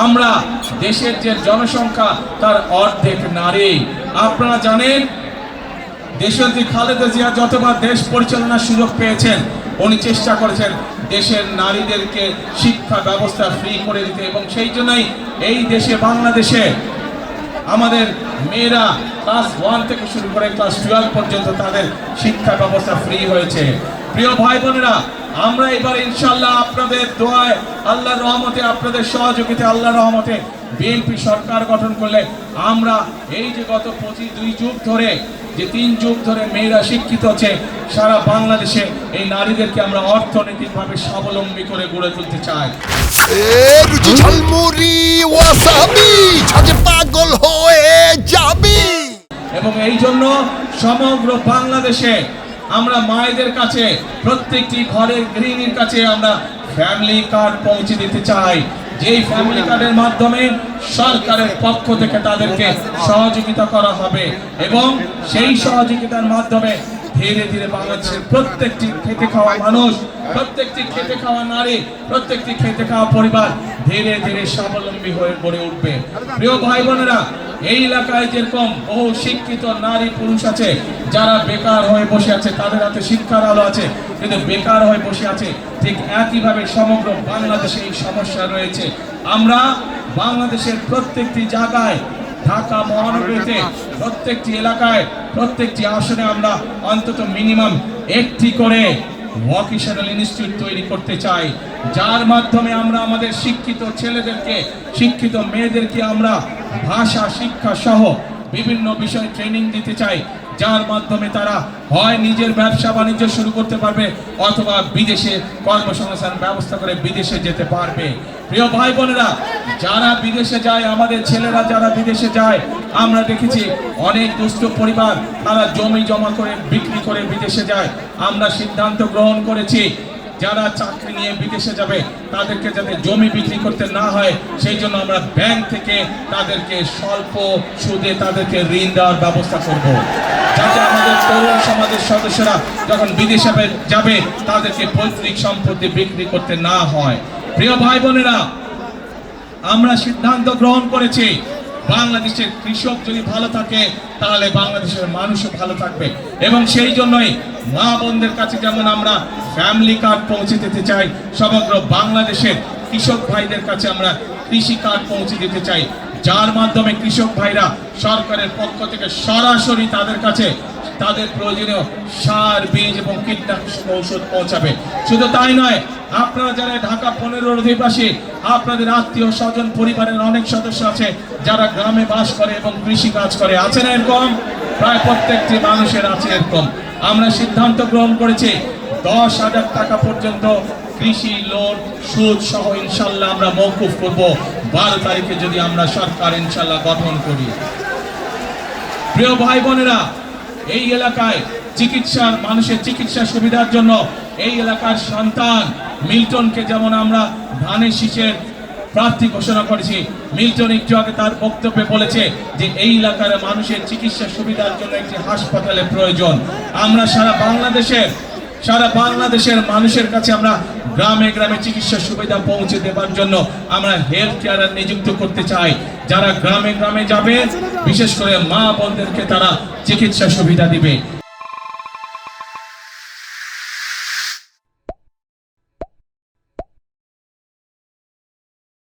আমরা দেশের যে জনসংখ্যা তার অর্ধেক নারী। আপনারা জানেন দেশনেত্রী খালেদা জিয়া যতবার দেশ পরিচালনার সুযোগ পেয়েছেন উনি চেষ্টা করেছেন দেশের নারীদেরকে শিক্ষা ব্যবস্থা ফ্রি করে দিতে, এবং সেই জন্যই এই দেশে বাংলাদেশে আমাদের মেয়েরা ক্লাস 1 থেকে শুরু করে ক্লাস 12 পর্যন্ত তাদের শিক্ষা ব্যবস্থা ফ্রি হয়েছে। প্রিয় ভাই বোনেরা, আমরা এবার ইনশাআল্লাহ আপনাদের দোয়ায়, আল্লাহর রহমতে, আপনাদের সহযোগিতায়, আল্লাহর রহমতে বিএনপি সরকার গঠন করলে আমরা এই যে গত 2 যুগ ধরে যে 3 যুগ ধরে মেয়েরা শিক্ষিত হচ্ছে সারা বাংলাদেশে, এই নারীদেরকে আমরা অর্থনৈতিকভাবে স্বাবলম্বী করে গড়ে তুলতে চাই। পাগল হয়ে যাবি। এবং এই জন্য সমগ্র বাংলাদেশে আমরা মায়েদের কাছে, প্রত্যেকটি ঘরের গৃহিণীর কাছে আমরা ফ্যামিলি কার্ড পৌঁছে দিতে চাই, যেই ফ্যামিলি কার্ডের মাধ্যমে সরকারের পক্ষ থেকে তাদেরকে সহযোগিতা করা হবে, এবং সেই সহযোগিতার মাধ্যমে ধীরে ধীরে বাংলাদেশের প্রত্যেকটি খেতে খাওয়া মানুষ, প্রত্যেকটি খেতে খাওয়া নারী, প্রত্যেকটি খেতে খাওয়া পরিবার ধীরে ধীরে স্বাবলম্বী হয়ে গড়ে উঠবে। প্রিয় ভাই বোনেরা, এই এলাকায় যেরকম বহু শিক্ষিত নারী পুরুষ আছে যারা বেকার হয়ে বসে আছে, তাদের হাতে শিক্ষার আলো আছে কিন্তু বেকার হয়ে বসে আছে, ঠিক একইভাবে সমগ্র বাংলাদেশে এই সমস্যা রয়েছে। আমরা বাংলাদেশের প্রত্যেকটি জায়গায়, ঢাকা মহানগরীতে প্রত্যেকটি এলাকায়, প্রত্যেকটি আসনে আমরা অন্তত মিনিমাম একটি করে ভোকেশনাল ইনস্টিটিউট তৈরি করতে চাই, যার মাধ্যমে আমরা আমাদের শিক্ষিত ছেলেদেরকে, শিক্ষিত মেয়েদেরকে আমরা ভাষা শিক্ষা সহ বিভিন্ন বিষয় ট্রেনিং দিতে চাই, যার মাধ্যমে তারা হয় নিজের ব্যবসা বাণিজ্য শুরু করতে পারবে অথবা বিদেশে কর্মসংস্থান ব্যবস্থা করে বিদেশে যেতে পারবে। প্রিয় ভাই বোনেরা, যারা বিদেশে যায়, আমাদের ছেলেরা যারা বিদেশে যায়, আমরা দেখেছি অনেক দুস্থ পরিবার তারা জমি জমা করে বিক্রি করে বিদেশে যায়। আমরা সিদ্ধান্ত গ্রহণ করেছি যারা চাকরি নিয়ে বিদেশে যাবে তাদেরকে যাতে জমি বিক্রি করতে না হয় সেই জন্য আমরা ব্যাংক থেকে তাদেরকে স্বল্প সুদে তাদেরকে ঋণ দেওয়ার ব্যবস্থা করব, যাতে আমাদের তরুণ সমাজের সদস্যরা যখন বিদেশে যাবে তাদেরকে পৈতৃক সম্পত্তি বিক্রি করতে না হয়। প্রিয় ভাই বোনেরা, আমরা সিদ্ধান্ত গ্রহণ করেছি বাংলাদেশের কৃষক যদি ভালো থাকে তাহলে বাংলাদেশের মানুষও ভালো থাকবে, এবং সেই জন্যই মা বোনদের কাছে যেমন আমরা ফ্যামিলি কার্ড পৌঁছে দিতে চাই, সমগ্র বাংলাদেশের কৃষক ভাইদের কাছে আমরা কৃষি কার্ড পৌঁছে দিতে চাই, যার মাধ্যমে কৃষক ভাইরা সরকারের পক্ষ থেকে সরাসরি তাদের কাছে তাদের প্রয়োজনীয় সার, বীজ এবং কীটনাশক ঔষধ পৌঁছাবে। শুধু তাই নয়, আপনারা যারা ঢাকা 15 অধিবাসী, আপনাদের আত্মীয় স্বজন পরিবারের অনেক সদস্য আছে যারা গ্রামে বাস করে এবং কৃষি কাজ করে, আছে না এরকম? প্রায় প্রত্যেকটি মানুষের আছে এরকম। আমরা সিদ্ধান্ত গ্রহণ করেছি 10,000 টাকা পর্যন্ত কৃষি লোন সুদ সহ ইনশাল্লাহ আমরা মওকুফ করব 12 তারিখে যদি আমরা সরকার ইনশাল্লাহ গঠন করি। প্রিয় ভাই বোনেরা, এই এলাকায় মানুষের চিকিৎসা সুবিধার জন্য এই এলাকার সন্তান মিল্টনকে যেমন আমরা ধানের শীষের প্রার্থী ঘোষণা করেছি, মিল্টন একটু আগে তার বক্তব্যে বলেছে যে এই এলাকার মানুষের চিকিৎসা সুবিধার জন্য একটি হাসপাতালের প্রয়োজন। আমরা সারা বাংলাদেশের মানুষের কাছে আমরা গ্রামে গ্রামে চিকিৎসা সুবিধা পৌঁছে দেওয়ার জন্য আমরা হেলথ কেয়ার নিযুক্ত করতে চাই, যারা গ্রামে গ্রামে যাবে, বিশেষ করে মা বোনদেরকে তারা চিকিৎসা সুবিধা দিবে।